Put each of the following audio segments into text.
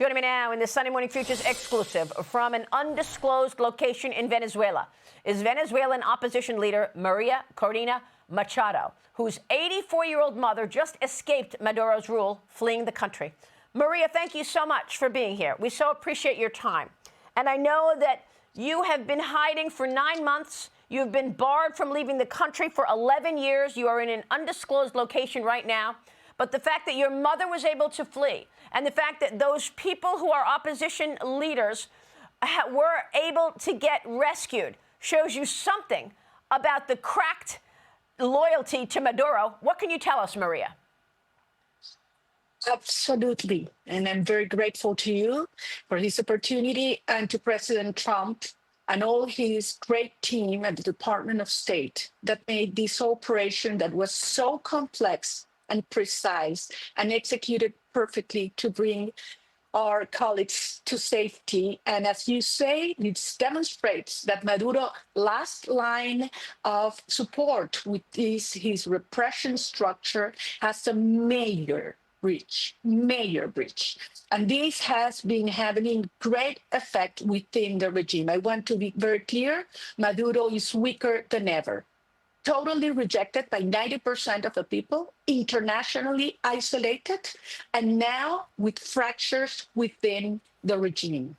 Joining me now in the Sunday Morning Futures exclusive from an undisclosed location in Venezuela is Venezuelan opposition leader Maria Corina Machado, whose 84-year-old mother just escaped Maduro's rule, fleeing the country. Maria, thank you so much for being here. We so appreciate your time. And I know that you have been hiding for 9 months. You've been barred from leaving the country for 11 years. You are in an undisclosed location right now. But the fact that your mother was able to flee and the fact that those people who are opposition leaders were able to get rescued shows you something about the cracked loyalty to Maduro. What can you tell us, Maria? Absolutely. And I'm very grateful to you for this opportunity and to President Trump and all his great team at the Department of State that made this operation that was so complex and precise and executed perfectly to bring our colleagues to safety. And as you say, it demonstrates that Maduro's last line of support with his repression structure has a major breach. And this has been having great effect within the regime. I want to be very clear, Maduro is weaker than ever. Totally rejected by 90% of the people, internationally isolated, and now with fractures within the regime.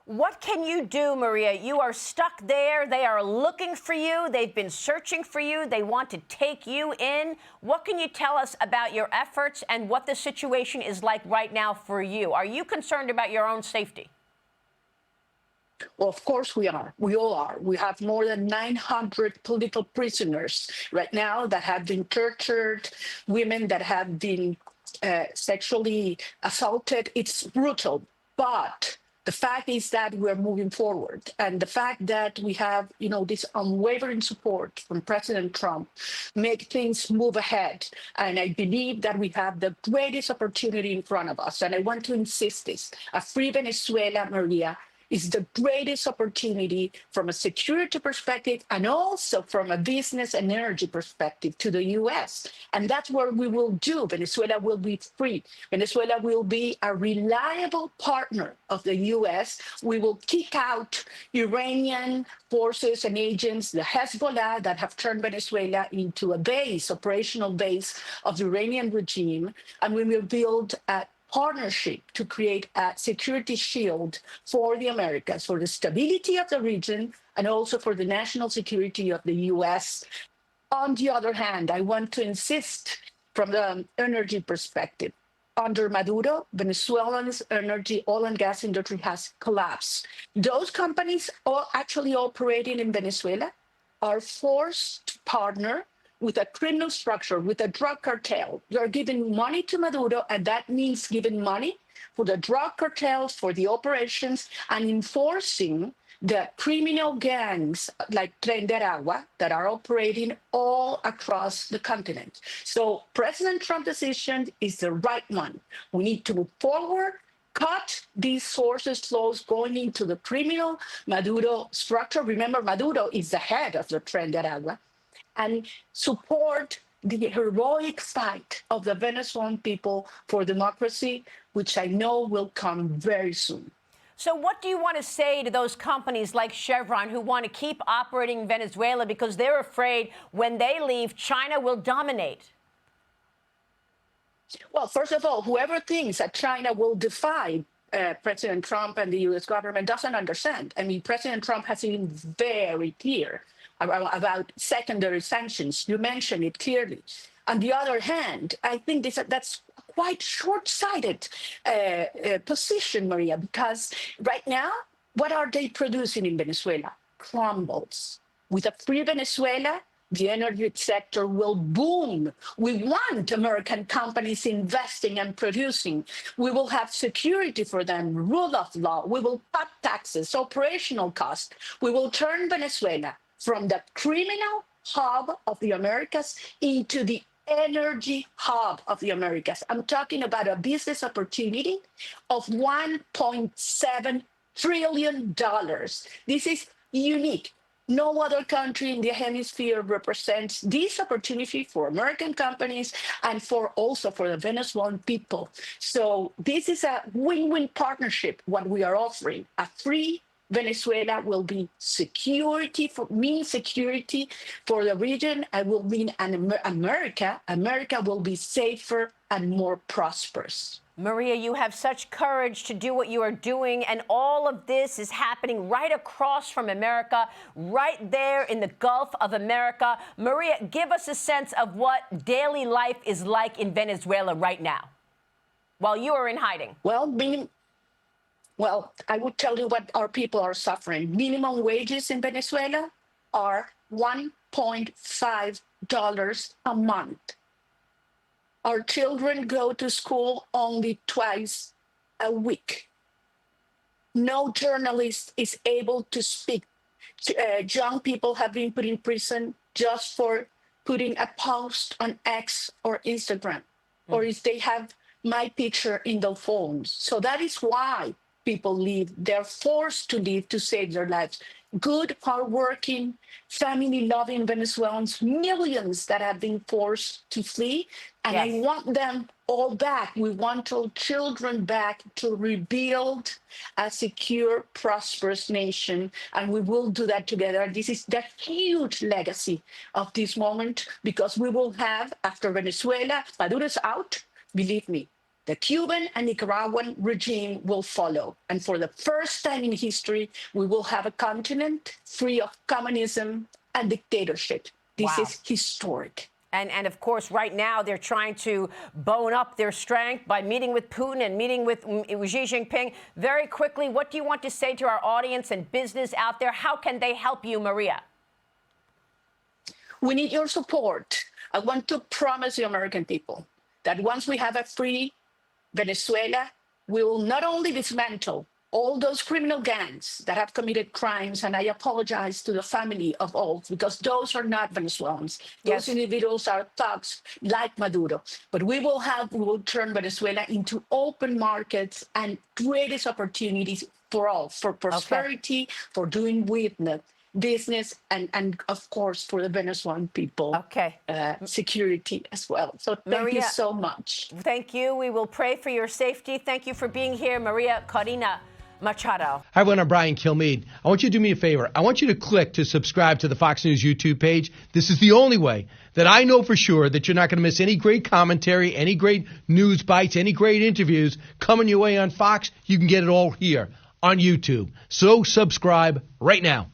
What can you do, Maria? You are stuck there. They are looking for you. They've been searching for you. They want to take you in. What can you tell us about your efforts and what the situation is like right now for you? Are you concerned about your own safety? Well, of course we are. We all are. We have more than 900 political prisoners right now that have been tortured, women that have been sexually assaulted. It's brutal, but the fact is that we're moving forward. And the fact that we have, this unwavering support from President Trump make things move ahead. And I believe that we have the greatest opportunity in front of us. And I want to insist this, a free Venezuela, Maria, is the greatest opportunity from a security perspective and also from a business and energy perspective to the U.S. And that's what we will do. Venezuela will be free. Venezuela will be a reliable partner of the U.S. We will kick out Iranian forces and agents, the Hezbollah, that have turned Venezuela into a base, operational base of the Iranian regime. And we will build a partnership to create a security shield for the Americas, for the stability of the region, and also for the national security of the U.S. On the other hand, I want to insist from the energy perspective. Under Maduro, Venezuela's energy, oil and gas industry has collapsed. Those companies actually operating in Venezuela are forced to partner with a criminal structure, with a drug cartel. They're giving money to Maduro, and that means giving money for the drug cartels, for the operations, and enforcing the criminal gangs like Tren de Aragua that are operating all across the continent. So President Trump's decision is the right one. We need to move forward, cut these sources flows going into the criminal Maduro structure. Remember, Maduro is the head of the Tren de Aragua, and support the heroic fight of the Venezuelan people for democracy, which I know will come very soon. So what do you want to say to those companies like Chevron who want to keep operating in Venezuela because they're afraid when they leave, China will dominate? Well, first of all, whoever thinks that China will defy President Trump and the U.S. government doesn't understand. I mean, President Trump has been very clear about secondary sanctions. You mentioned it clearly. On the other hand, I think that's quite short-sighted position, Maria, because right now, what are they producing in Venezuela? Crumbles. With a free Venezuela, the energy sector will boom. We want American companies investing and producing. We will have security for them, rule of law. We will cut taxes, operational costs. We will turn Venezuela from the criminal hub of the Americas into the energy hub of the Americas. I'm talking about a business opportunity of $1.7 trillion. This is unique. No other country in the hemisphere represents this opportunity for American companies and also for the Venezuelan people. So this is a win-win partnership, what we are offering. A free Venezuela will be mean security for the region, and will mean America will be safer and more prosperous. Maria, you have such courage to do what you are doing, and all of this is happening right across from America, right there in the Gulf of America. Maria, give us a sense of what daily life is like in Venezuela right now, while you are in hiding. Well, I would tell you what our people are suffering. Minimum wages in Venezuela are $1.5 a month. Our children go to school only twice a week. No journalist is able to speak. Young people have been put in prison just for putting a post on X or Instagram, or if they have my picture in their phones. So that is why people leave. They're forced to leave to save their lives. Good, hardworking, family-loving Venezuelans, millions that have been forced to flee, and Yes. I want them all back. We want our children back to rebuild a secure, prosperous nation, and we will do that together. This is the huge legacy of this moment, because we will have, after Venezuela, Maduro's out, believe me, the Cuban and Nicaraguan regime will follow. And for the first time in history, we will have a continent free of communism and dictatorship. This Wow. is historic. And of course, right now, they're trying to bone up their strength by meeting with Putin and meeting with Xi Jinping. Very quickly, what do you want to say to our audience and business out there? How can they help you, Maria? We need your support. I want to promise the American people that once we have a free Venezuela, we will not only dismantle all those criminal gangs that have committed crimes, and I apologize to the family of all, because those are not Venezuelans. Those Yes. individuals are thugs like Maduro. But we will turn Venezuela into open markets and greatest opportunities for all, for prosperity, for doing business, and of course for the Venezuelan people, security as well. So thank you so much. Thank you. We will pray for your safety. Thank you for being here, Maria Corina Machado. Hi, everyone. I'm Brian Kilmeade. I want you to do me a favor. I want you to click to subscribe to the Fox News YouTube page. This is the only way that I know for sure that you're not going to miss any great commentary, any great news bites, any great interviews coming your way on Fox. You can get it all here on YouTube. So subscribe right now.